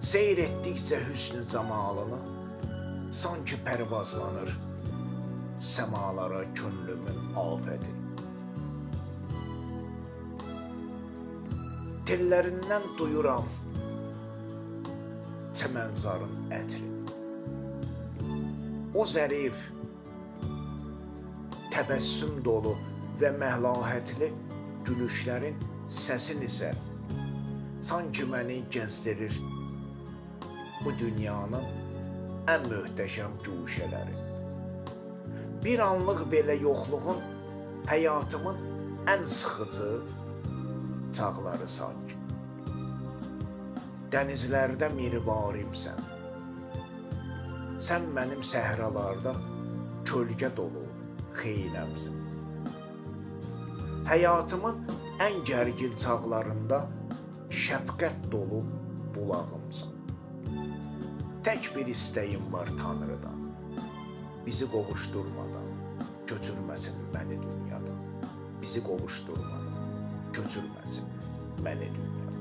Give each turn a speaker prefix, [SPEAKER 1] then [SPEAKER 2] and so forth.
[SPEAKER 1] Seyr etdikcə hüsnü camalını, sanki pərvazlanır səmalara könlümün afəti. Tellərindən duyuram çəmənzarın ətrini. O zərif, təbəssüm dolu və məhlahətli gülüşlərin səsin isə sanki məni gəzdirir bu dünyanın ən möhtəşəm guşələri. Bir anlıq belə yoxluğun həyatımın ən sıxıcı çağları sanki. Dənizlərdə mirivarimsən. Sən mənim səhralarda kölgə dolu xeynəmsin. Həyatımın ən gərgin çağlarında şəfqət dolu bulağımsan. Tək bir istəyim var Tanrıdan, bizi qovuşdurmadan götürməsin məni dünyadan. Bizi qovuşdurmadan götürməsin məni dünyadan.